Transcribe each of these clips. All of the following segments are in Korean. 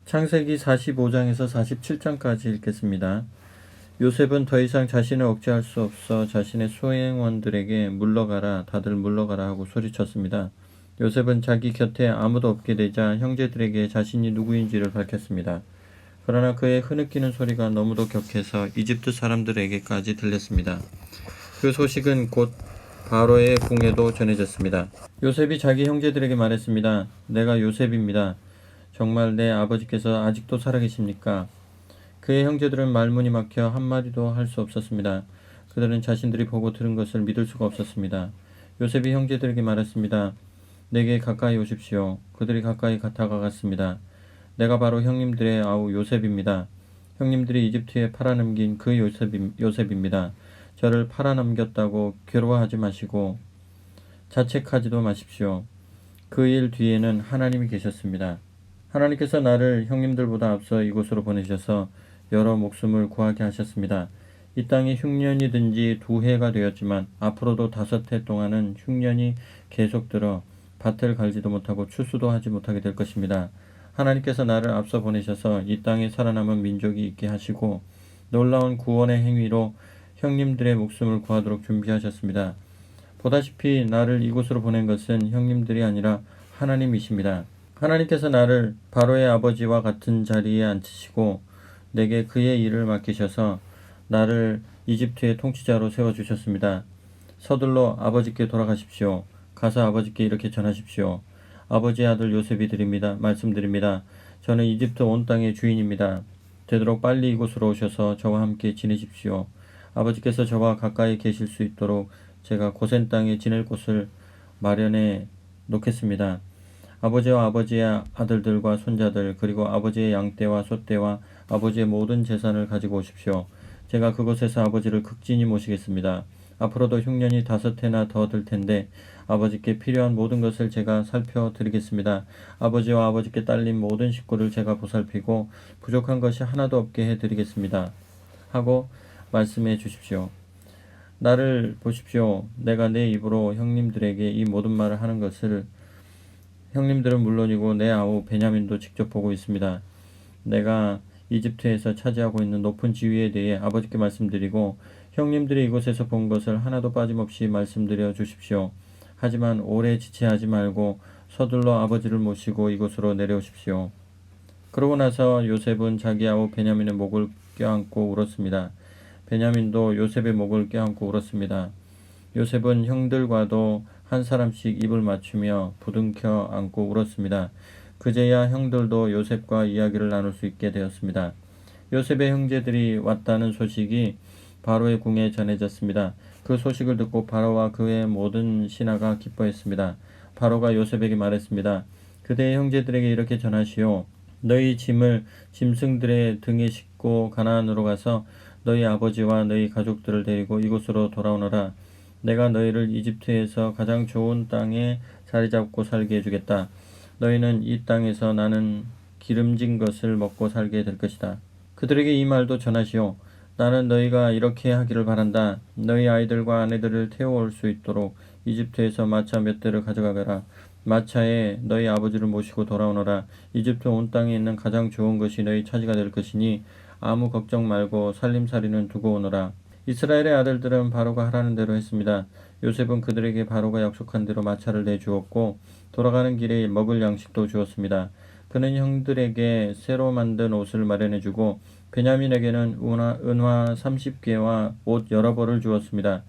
창세기 45장에서 47장까지 읽겠습니다. 요셉은 더 이상 자신을 억제할 수 없어 자신의 수행원들에게 물러가라, 다들 물러가라 하고 소리쳤습니다. 요셉은 자기 곁에 아무도 없게 되자 형제들에게 자신이 누구인지를 밝혔습니다. 그러나 그의 흐느끼는 소리가 너무도 격해서 이집트 사람들에게까지 들렸습니다. 그 소식은 곧 바로의 궁에도 전해졌습니다. 요셉이 자기 형제들에게 말했습니다. 내가 요셉입니다. 정말 내 아버지께서 아직도 살아계십니까? 그의 형제들은 말문이 막혀 한마디도 할 수 없었습니다. 그들은 자신들이 보고 들은 것을 믿을 수가 없었습니다. 요셉이 형제들에게 말했습니다. 내게 가까이 오십시오. 그들이 가까이 다가갔습니다. 내가 바로 형님들의 아우 요셉입니다. 형님들이 이집트에 팔아넘긴 그 요셉입니다. 저를 팔아넘겼다고 괴로워하지 마시고 자책하지도 마십시오. 그 일 뒤에는 하나님이 계셨습니다. 하나님께서 나를 형님들보다 앞서 이곳으로 보내셔서 여러 목숨을 구하게 하셨습니다. 이 땅이 흉년이 든 지 2해가 되었지만 앞으로도 5해 동안은 흉년이 계속들어 밭을 갈지도 못하고 추수도 하지 못하게 될 것입니다. 하나님께서 나를 앞서 보내셔서 이 땅에 살아남은 민족이 있게 하시고 놀라운 구원의 행위로 형님들의 목숨을 구하도록 준비하셨습니다. 보다시피 나를 이곳으로 보낸 것은 형님들이 아니라 하나님이십니다. 하나님께서 나를 바로의 아버지와 같은 자리에 앉히시고 내게 그의 일을 맡기셔서 나를 이집트의 통치자로 세워주셨습니다. 서둘러 아버지께 돌아가십시오. 가서 아버지께 이렇게 전하십시오. 아버지의 아들 요셉이 말씀드립니다. 저는 이집트 온 땅의 주인입니다. 되도록 빨리 이곳으로 오셔서 저와 함께 지내십시오. 아버지께서 저와 가까이 계실 수 있도록 제가 고센 땅에 지낼 곳을 마련해 놓겠습니다. 아버지와 아버지의 아들들과 손자들 그리고 아버지의 양떼와 소떼와 아버지의 모든 재산을 가지고 오십시오. 제가 그곳에서 아버지를 극진히 모시겠습니다. 앞으로도 흉년이 5해나 더 들 텐데 아버지께 필요한 모든 것을 제가 살펴드리겠습니다. 아버지와 아버지께 딸린 모든 식구를 제가 보살피고 부족한 것이 하나도 없게 해드리겠습니다. 하고 말씀해 주십시오. 나를 보십시오. 내가 내 입으로 형님들에게 이 모든 말을 하는 것을 형님들은 물론이고 내 아우 베냐민도 직접 보고 있습니다. 내가 이집트에서 차지하고 있는 높은 지위에 대해 아버지께 말씀드리고 형님들이 이곳에서 본 것을 하나도 빠짐없이 말씀드려 주십시오. 하지만 오래 지체하지 말고 서둘러 아버지를 모시고 이곳으로 내려오십시오. 그러고 나서 요셉은 자기 아우 베냐민의 목을 껴안고 울었습니다. 베냐민도 요셉의 목을 껴안고 울었습니다. 요셉은 형들과도 한 사람씩 입을 맞추며 부둥켜 안고 울었습니다. 그제야 형들도 요셉과 이야기를 나눌 수 있게 되었습니다. 요셉의 형제들이 왔다는 소식이 바로의 궁에 전해졌습니다. 그 소식을 듣고 바로와 그의 모든 신하가 기뻐했습니다. 바로가 요셉에게 말했습니다. 그대의 형제들에게 이렇게 전하시오. 너희 짐을 짐승들의 등에 싣고 가나안으로 가서 너희 아버지와 너희 가족들을 데리고 이곳으로 돌아오너라. 내가 너희를 이집트에서 가장 좋은 땅에 자리 잡고 살게 해주겠다. 너희는 이 땅에서 나는 기름진 것을 먹고 살게 될 것이다. 그들에게 이 말도 전하시오. 나는 너희가 이렇게 하기를 바란다. 너희 아이들과 아내들을 태워올 수 있도록 이집트에서 마차 몇 대를 가져가거라. 마차에 너희 아버지를 모시고 돌아오너라. 이집트 온 땅에 있는 가장 좋은 것이 너희 차지가 될 것이니 아무 걱정 말고 살림살이는 두고 오너라. 이스라엘의 아들들은 바로가 하라는 대로 했습니다. 요셉은 그들에게 바로가 약속한 대로 마차를 내주었고 돌아가는 길에 먹을 양식도 주었습니다. 그는 형들에게 새로 만든 옷을 마련해주고 베냐민에게는 은화 30개와 옷 여러 벌을 주었습니다.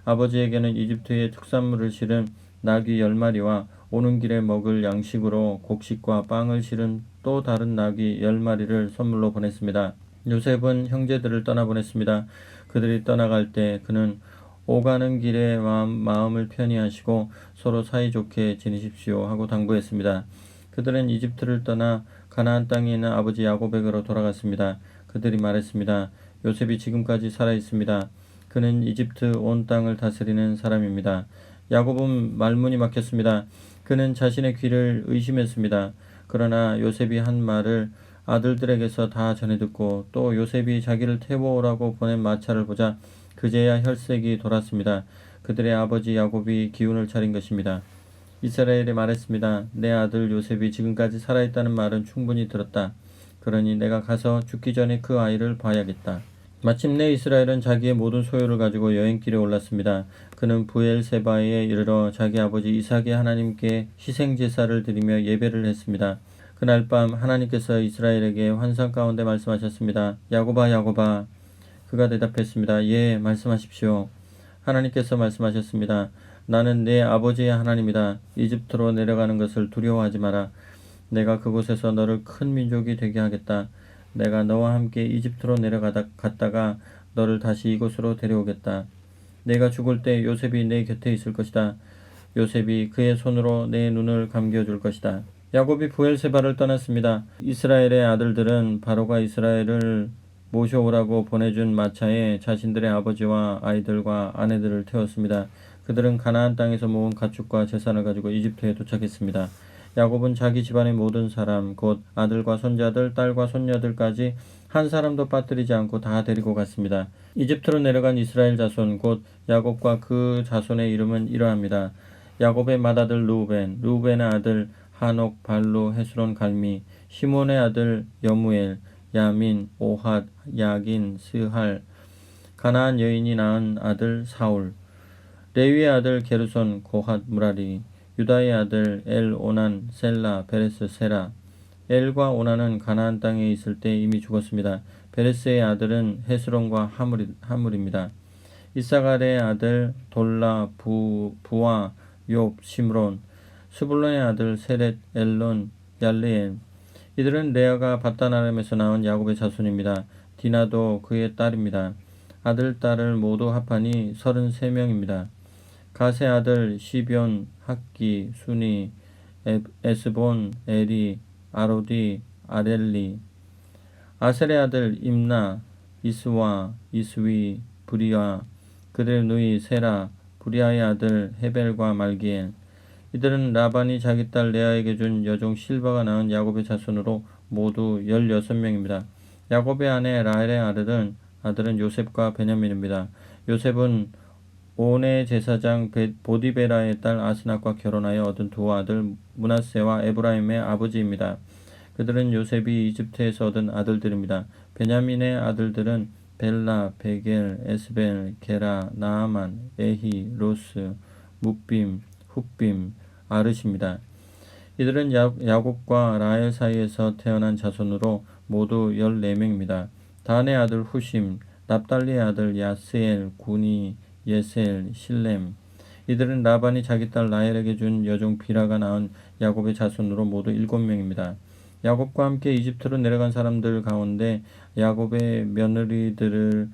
아버지에게는 이집트의 특산물을 실은 나귀 10마리와 오는 길에 먹을 양식으로 곡식과 빵을 실은 또 다른 나귀 10마리를 선물로 보냈습니다. 요셉은 형제들을 떠나보냈습니다. 그들이 떠나갈 때 그는 오가는 길에 마음을 편히 하시고 서로 사이좋게 지내십시오 하고 당부했습니다. 그들은 이집트를 떠나 가나안 땅에 있는 아버지 야곱에게로 돌아갔습니다. 그들이 말했습니다. 요셉이 지금까지 살아있습니다. 그는 이집트 온 땅을 다스리는 사람입니다. 야곱은 말문이 막혔습니다. 그는 자신의 귀를 의심했습니다. 그러나 요셉이 한 말을 아들들에게서 다 전해 듣고 또 요셉이 자기를 태워오라고 보낸 마차를 보자 그제야 혈색이 돌았습니다. 그들의 아버지 야곱이 기운을 차린 것입니다. 이스라엘이 말했습니다. 내 아들 요셉이 지금까지 살아있다는 말은 충분히 들었다. 그러니 내가 가서 죽기 전에 그 아이를 봐야겠다. 마침내 이스라엘은 자기의 모든 소유를 가지고 여행길에 올랐습니다. 그는 부엘세바에 이르러 자기 아버지 이삭의 하나님께 희생제사를 드리며 예배를 했습니다. 그날 밤 하나님께서 이스라엘에게 환상 가운데 말씀하셨습니다. 야곱아 야곱아. 그가 대답했습니다. 예, 말씀하십시오. 하나님께서 말씀하셨습니다. 나는 내 아버지의 하나님이다. 이집트로 내려가는 것을 두려워하지 마라. 내가 그곳에서 너를 큰 민족이 되게 하겠다. 내가 너와 함께 이집트로 내려갔다가 너를 다시 이곳으로 데려오겠다. 내가 죽을 때 요셉이 내 곁에 있을 것이다. 요셉이 그의 손으로 내 눈을 감겨줄 것이다. 야곱이 부엘세바를 떠났습니다. 이스라엘의 아들들은 바로가 이스라엘을 모셔오라고 보내준 마차에 자신들의 아버지와 아이들과 아내들을 태웠습니다. 그들은 가나안 땅에서 모은 가축과 재산을 가지고 이집트에 도착했습니다. 야곱은 자기 집안의 모든 사람, 곧 아들과 손자들, 딸과 손녀들까지 한 사람도 빠뜨리지 않고 다 데리고 갔습니다. 이집트로 내려간 이스라엘 자손, 곧 야곱과 그 자손의 이름은 이러합니다. 야곱의 맏아들 루벤의 아들 하녹, 발루, 헤스론, 갈미, 시몬의 아들 여무엘, 야민, 오핫, 야긴, 스할, 가나안 여인이 낳은 아들 사울, 레위의 아들 게르손, 고핫, 무라리, 유다의 아들 엘, 오난, 셀라, 베레스, 세라. 엘과 오난은 가나안 땅에 있을 때 이미 죽었습니다. 베레스의 아들은 헤스론과 하물입니다. 이사갈의 아들 돌라, 부와, 욥, 시므론, 스불론의 아들 세렛, 엘론, 얄레엘. 이들은 레아가 밧단아람에서 낳은 야곱의 자손입니다. 디나도 그의 딸입니다. 아들, 딸을 모두 합하니 33명입니다. 가세 아들 시비온, 학기, 순이, 에스본, 에리, 아로디, 아렐리. 아셀의 아들 임나, 이스와, 이스위, 브리아, 그들 누이 세라, 브리아의 아들 헤벨과 말기엘. 이들은 라반이 자기 딸 레아에게 준 여종 실바가 낳은 야곱의 자손으로 모두 16명입니다. 야곱의 아내 라헬의 아들은 요셉과 베냐민입니다. 요셉은 온의 제사장 보디베라의 딸 아스낙과 결혼하여 얻은 두 아들 므낫세와 에브라임의 아버지입니다. 그들은 요셉이 이집트에서 얻은 아들들입니다. 베냐민의 아들들은 벨라, 베겔, 에스벨, 게라, 나아만, 에히, 로스, 묵빔, 훗빔, 아르시입니다. 이들은 야곱과 라헬 사이에서 태어난 자손으로 모두 14명입니다. 단의 아들 후심, 납달리의 아들 야스엘, 구니, 예셀, 실렘. 이들은 라반이 자기 딸 라헬에게 준 여종 비라가 낳은 야곱의 자손으로 모두 7명입니다. 야곱과 함께 이집트로 내려간 사람들 가운데 야곱의 며느리들을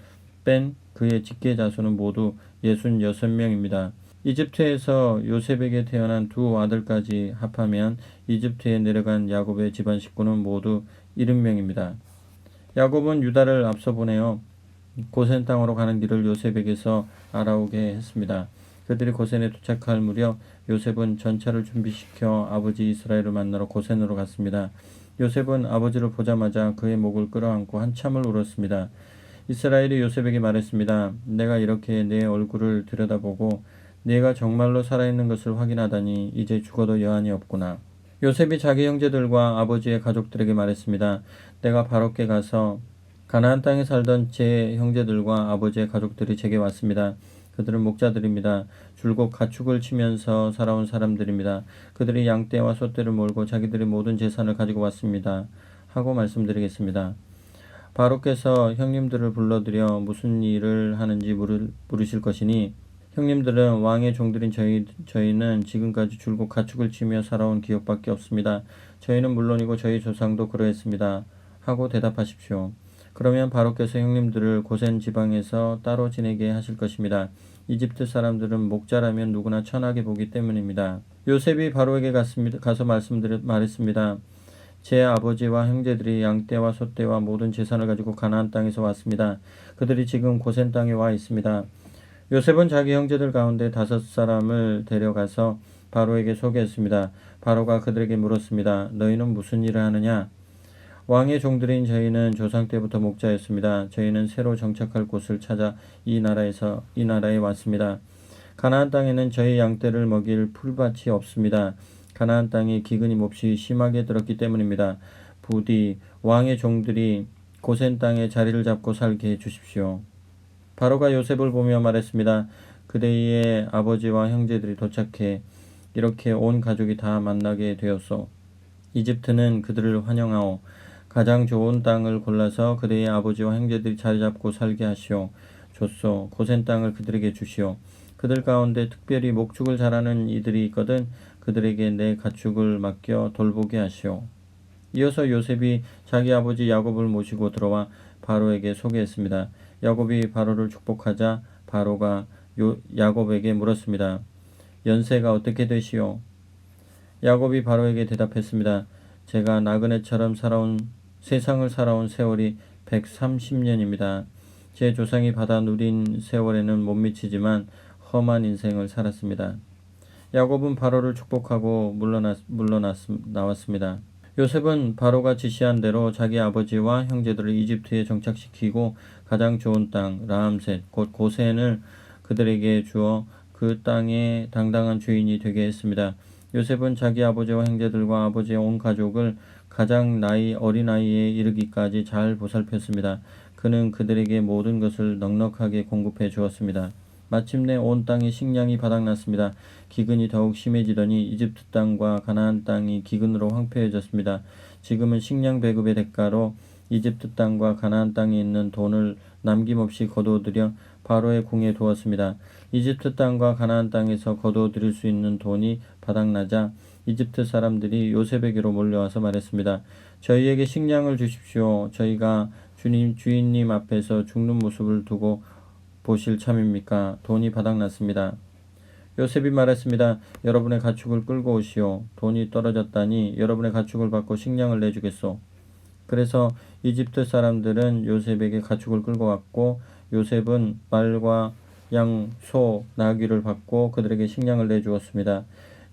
뺀 그의 직계 자손은 모두 66명입니다. 이집트에서 요셉에게 태어난 두 아들까지 합하면 이집트에 내려간 야곱의 집안 식구는 모두 70명입니다. 야곱은 유다를 앞서 보내어 고센 땅으로 가는 길을 요셉에게서 알아오게 했습니다. 그들이 고센에 도착할 무렵 요셉은 전차를 준비시켜 아버지 이스라엘을 만나러 고센으로 갔습니다. 요셉은 아버지를 보자마자 그의 목을 끌어안고 한참을 울었습니다. 이스라엘이 요셉에게 말했습니다. 내가 이렇게 내 얼굴을 들여다보고 네가 정말로 살아있는 것을 확인하다니 이제 죽어도 여한이 없구나. 요셉이 자기 형제들과 아버지의 가족들에게 말했습니다. 내가 바로께 가서 가나안 땅에 살던 제 형제들과 아버지의 가족들이 제게 왔습니다. 그들은 목자들입니다. 줄곧 가축을 치면서 살아온 사람들입니다. 그들이 양떼와 소떼를 몰고 자기들의 모든 재산을 가지고 왔습니다. 하고 말씀드리겠습니다. 바로께서 형님들을 불러들여 무슨 일을 하는지 물으실 것이니 형님들은 왕의 종들인 저희는 지금까지 줄곧 가축을 치며 살아온 기억밖에 없습니다. 저희는 물론이고 저희 조상도 그러했습니다. 하고 대답하십시오. 그러면 바로께서 형님들을 고센 지방에서 따로 지내게 하실 것입니다. 이집트 사람들은 목자라면 누구나 천하게 보기 때문입니다. 요셉이 바로에게 가서 말했습니다. 제 아버지와 형제들이 양떼와 소떼와 모든 재산을 가지고 가나안 땅에서 왔습니다. 그들이 지금 고센 땅에 와 있습니다. 요셉은 자기 형제들 가운데 5사람을 데려가서 바로에게 소개했습니다. 바로가 그들에게 물었습니다. 너희는 무슨 일을 하느냐? 왕의 종들인 저희는 조상 때부터 목자였습니다. 저희는 새로 정착할 곳을 찾아 이 나라에 왔습니다. 가나안 땅에는 저희 양떼를 먹일 풀밭이 없습니다. 가나안 땅이 기근이 몹시 심하게 들었기 때문입니다. 부디 왕의 종들이 고센 땅에 자리를 잡고 살게 해 주십시오. 바로가 요셉을 보며 말했습니다. 그대의 아버지와 형제들이 도착해 이렇게 온 가족이 다 만나게 되었소. 이집트는 그들을 환영하오. 가장 좋은 땅을 골라서 그대의 아버지와 형제들이 자리 잡고 살게 하시오. 줬소. 고센 땅을 그들에게 주시오. 그들 가운데 특별히 목축을 잘하는 이들이 있거든 그들에게 내 가축을 맡겨 돌보게 하시오. 이어서 요셉이 자기 아버지 야곱을 모시고 들어와 바로에게 소개했습니다. 야곱이 바로를 축복하자 바로가 야곱에게 물었습니다. 연세가 어떻게 되시오? 야곱이 바로에게 대답했습니다. 제가 나그네처럼 세상을 살아온 세월이 130년입니다. 제 조상이 받아 누린 세월에는 못 미치지만 험한 인생을 살았습니다. 야곱은 바로를 축복하고 나왔습니다. 요셉은 바로가 지시한 대로 자기 아버지와 형제들을 이집트에 정착시키고 가장 좋은 땅 라암셋 곧 고센을 그들에게 주어 그 땅의 당당한 주인이 되게 했습니다. 요셉은 자기 아버지와 형제들과 아버지의 온 가족을 가장 어린 나이에 이르기까지 잘 보살폈습니다. 그는 그들에게 모든 것을 넉넉하게 공급해 주었습니다. 마침내 온 땅에 식량이 바닥났습니다. 기근이 더욱 심해지더니 이집트 땅과 가나안 땅이 기근으로 황폐해졌습니다. 지금은 식량 배급의 대가로 이집트 땅과 가나안 땅에 있는 돈을 남김없이 거두어들여 바로의 궁에 두었습니다. 이집트 땅과 가나안 땅에서 거두어들일 수 있는 돈이 바닥나자 이집트 사람들이 요셉에게로 몰려와서 말했습니다. 저희에게 식량을 주십시오. 저희가 주인님 앞에서 죽는 모습을 두고 보실 참입니까? 돈이 바닥났습니다. 요셉이 말했습니다. 여러분의 가축을 끌고 오시오. 돈이 떨어졌다니 여러분의 가축을 받고 식량을 내주겠소. 그래서 이집트 사람들은 요셉에게 가축을 끌고 왔고 요셉은 말과 양, 소, 나귀를 받고 그들에게 식량을 내주었습니다.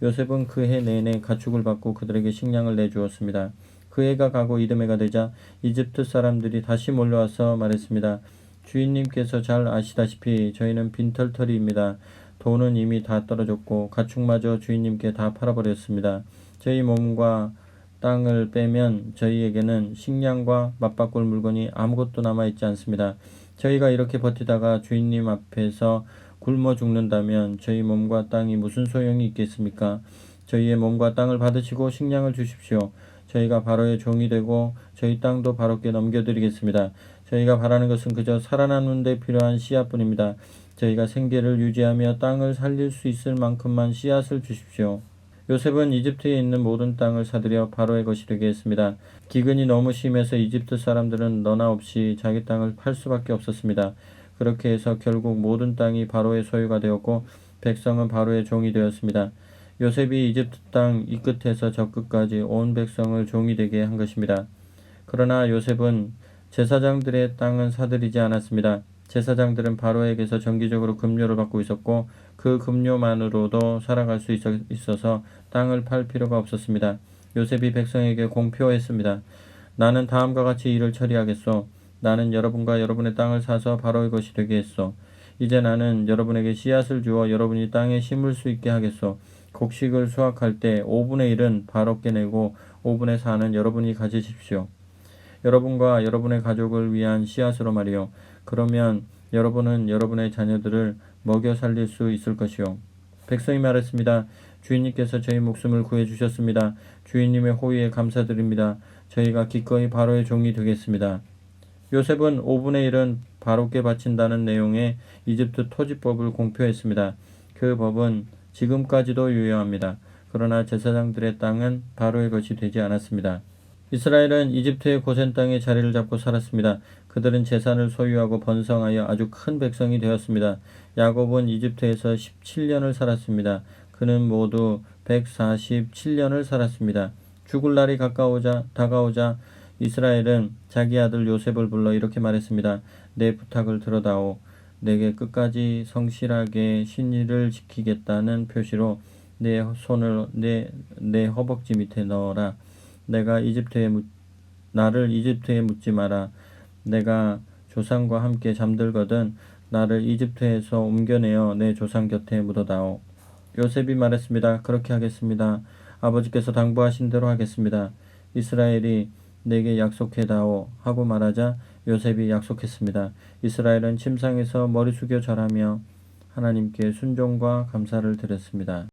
요셉은 그 해 내내 가축을 받고 그들에게 식량을 내주었습니다. 그 해가 가고 이듬해가 되자 이집트 사람들이 다시 몰려와서 말했습니다. 주인님께서 잘 아시다시피 저희는 빈털터리입니다. 돈은 이미 다 떨어졌고 가축마저 주인님께 다 팔아버렸습니다. 저희 몸과 땅을 빼면 저희에게는 식량과 맞바꿀 물건이 아무것도 남아있지 않습니다. 저희가 이렇게 버티다가 주인님 앞에서 굶어 죽는다면 저희 몸과 땅이 무슨 소용이 있겠습니까? 저희의 몸과 땅을 받으시고 식량을 주십시오. 저희가 바로의 종이 되고 저희 땅도 바로께 넘겨드리겠습니다. 저희가 바라는 것은 그저 살아남는 데 필요한 씨앗뿐입니다. 저희가 생계를 유지하며 땅을 살릴 수 있을 만큼만 씨앗을 주십시오. 요셉은 이집트에 있는 모든 땅을 사들여 바로의 것이 되게 했습니다. 기근이 너무 심해서 이집트 사람들은 너나 없이 자기 땅을 팔 수밖에 없었습니다. 그렇게 해서 결국 모든 땅이 바로의 소유가 되었고 백성은 바로의 종이 되었습니다. 요셉이 이집트 땅 이 끝에서 저 끝까지 온 백성을 종이 되게 한 것입니다. 그러나 요셉은 제사장들의 땅은 사들이지 않았습니다. 제사장들은 바로에게서 정기적으로 급료를 받고 있었고 그 급료만으로도 살아갈 수 있어서 땅을 팔 필요가 없었습니다. 요셉이 백성에게 공표했습니다. 나는 다음과 같이 일을 처리하겠소. 나는 여러분과 여러분의 땅을 사서 바로의 것이 되게 했소. 이제 나는 여러분에게 씨앗을 주어 여러분이 땅에 심을 수 있게 하겠소. 곡식을 수확할 때 5분의 1은 바로께 내고 5분의 4는 여러분이 가지십시오. 여러분과 여러분의 가족을 위한 씨앗으로 말이요. 그러면 여러분은 여러분의 자녀들을 먹여 살릴 수 있을 것이요. 백성이 말했습니다. 주인님께서 저희 목숨을 구해주셨습니다. 주인님의 호의에 감사드립니다. 저희가 기꺼이 바로의 종이 되겠습니다. 요셉은 5분의 1은 바로께 바친다는 내용의 이집트 토지법을 공표했습니다. 그 법은 지금까지도 유효합니다. 그러나 제사장들의 땅은 바로의 것이 되지 않았습니다. 이스라엘은 이집트의 고센 땅에 자리를 잡고 살았습니다. 그들은 재산을 소유하고 번성하여 아주 큰 백성이 되었습니다. 야곱은 이집트에서 17년을 살았습니다. 그는 모두 147년을 살았습니다. 죽을 날이 다가오자 이스라엘은 자기 아들 요셉을 불러 이렇게 말했습니다. 내 부탁을 들어다오. 내게 끝까지 성실하게 신의를 지키겠다는 표시로 내 손을 내 허벅지 밑에 넣어라. 나를 이집트에 묻지 마라. 내가 조상과 함께 잠들거든 나를 이집트에서 옮겨내어 내 조상 곁에 묻어다오. 요셉이 말했습니다. 그렇게 하겠습니다. 아버지께서 당부하신 대로 하겠습니다. 이스라엘이 내게 약속해다오 하고 말하자 요셉이 약속했습니다. 이스라엘은 침상에서 머리 숙여 절하며 하나님께 순종과 감사를 드렸습니다.